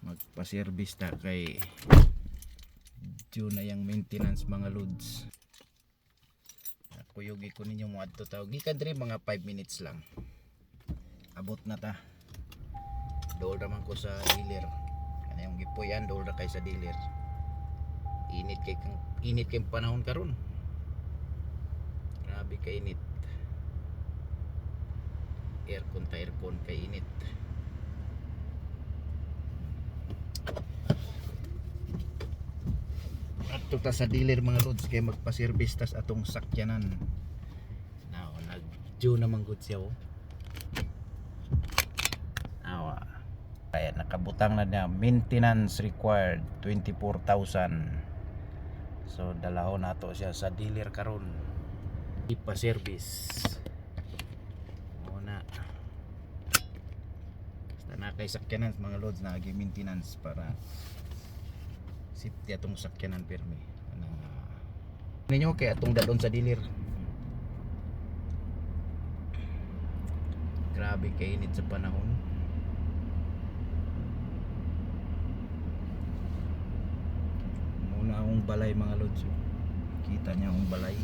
magpa-service ta kay due na yung maintenance mga loads. Kuyugi ko ninyo mo adto tawag gikan diri mga 5 minutes lang abot na ta. Dool naman ko sa dealer ano yung gipuyan, dool na kay sa dealer. Init kay panahon karon, grabe kay init. Aircon kay init. Ato ta sa dealer mga loads kay magpa-service tas atong sakyanan. Now nag-due naman gud siya oh. Awa. Kaya nakabutang na niya maintenance required 24,000. So dalahon nato siya sa dealer karon. Ipa-service. Muna. Basta na kay sakyanan mga loads na agi maintenance para safety atong sakyanan pirmi. Ninyo kay atong dadon sa dealer. Grabe kay init sa panahon. Muna akong balay mga lods. Kita niya akong balay.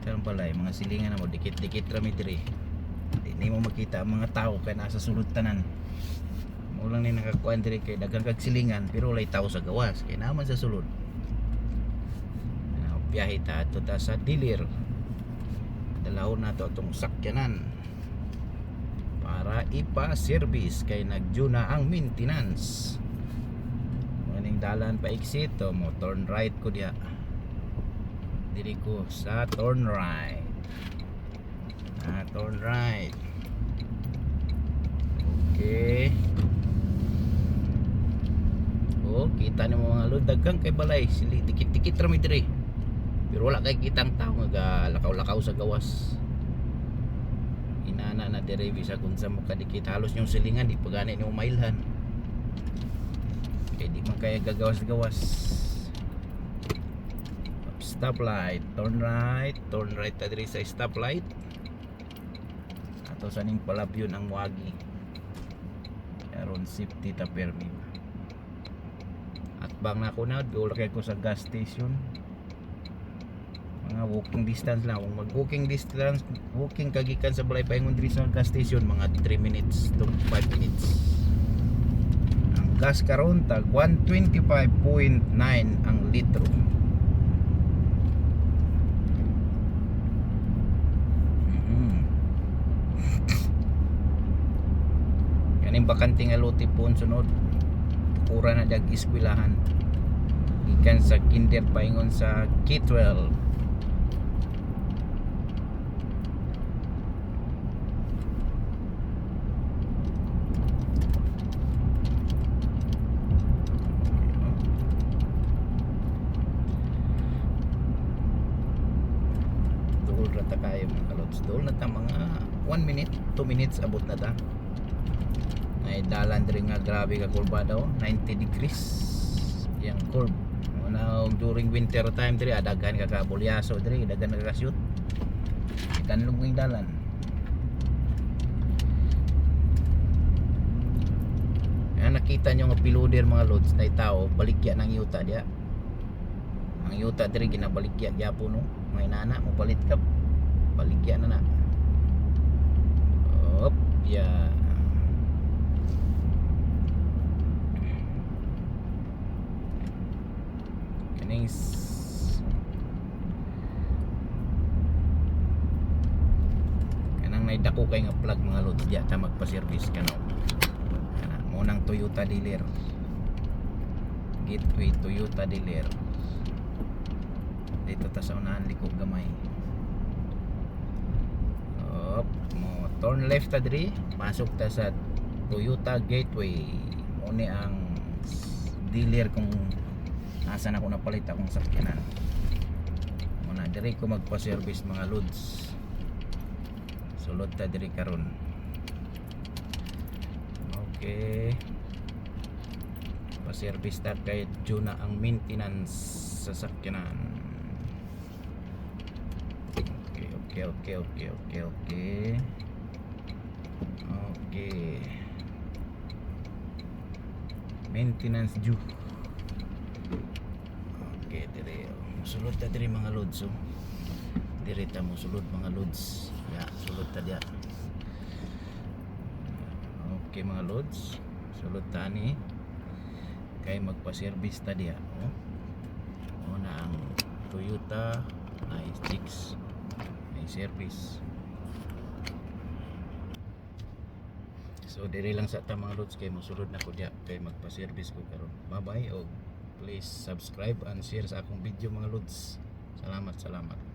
Mga balay, mga silingan na mo dikit-dikit rami diri. Hindi mo makita ang mga tao kay nasa sulod tanan. Ulang ni nakakuan diri kay daghang kag silingan pero walay tao sa gawas kay naman sa sulod. Biyahe ta ato ta sa dealer. Dalahon nato atong sakyanan para ipa-service kay nag-due na ang maintenance. Maning dalan pa exit to mo turn right ko diha. Diri ko sa turn right. Turn right. Okay. Oh, kita ni mga load daghang kay balay sili dikit-dikit ra mi diri. Pero wala kay kitang tao nga lakaw-lakaw sa gawas. Inana na diri bisa kun sa makadikit halos yung silingan di pagani ni umailhan. Kay di man kaya gagawas-gawas. Stoplight, turn right ta diri sa stoplight. Ato sa ning palabyon ang wagi. Aron safety ta permi. At bang na ako na, doon ko sa gas station. Mga walking distance lang. Kung mag-walking distance, walking kagikan sa balay paingon diri sa gas station, mga 3 minutes to 5 minutes. Ang gas karon tag 125.9 ang litro. Kaning bakante nga lote po sunod. Pura na dag iskwilahan ikan sa kinder paingon sa K12. Dul rata kayo mga kalods, dul na ta mga 1 minute 2 minutes abot na ta. Ay dalan diri nga grabe ka kurba daw 90 degrees yang curve. Now during winter time diri daghan ka kabulyaso diri, daghan ka shoot ikan lungwing dalan. Yan nakita nyo nga piloder mga loads na tao baligya ng yuta dia. Ang yuta diri ginabaligya gyapon no. May nana mo palit ka baligya na na. Op ya. Kanang naidako kay nga plug mga loads diya ta magpa-service kano. Kana mo nang Toyota dealer. Gateway Toyota dealer. Dito ta sa unahan liko gamay. Op, mo turn left ta diri, pasok ta sa Toyota Gateway. Mo ni ang dealer kung asan ako napalit akong sakyanan. Muna diri ko magpa-service mga loads. Sulod ta diri karon. Okay. Pa-service ta kay due na ang maintenance sa sakyanan. Okay. Okay. Maintenance due. Okay, dire. Sulod ta dire mga lods. Oh. Dire ta mo sulod mga lods. Ya, sulod ta dia. Okay mga lods. Sulod ta ni kay magpa-service ta dia. Oh. Una ang Toyota i6 may service. So dire lang sa ta mga lods kay mosulod na ko dia kay magpa-service ko karon. Bye bye og please subscribe and share sa akong video mga lods. Salamat.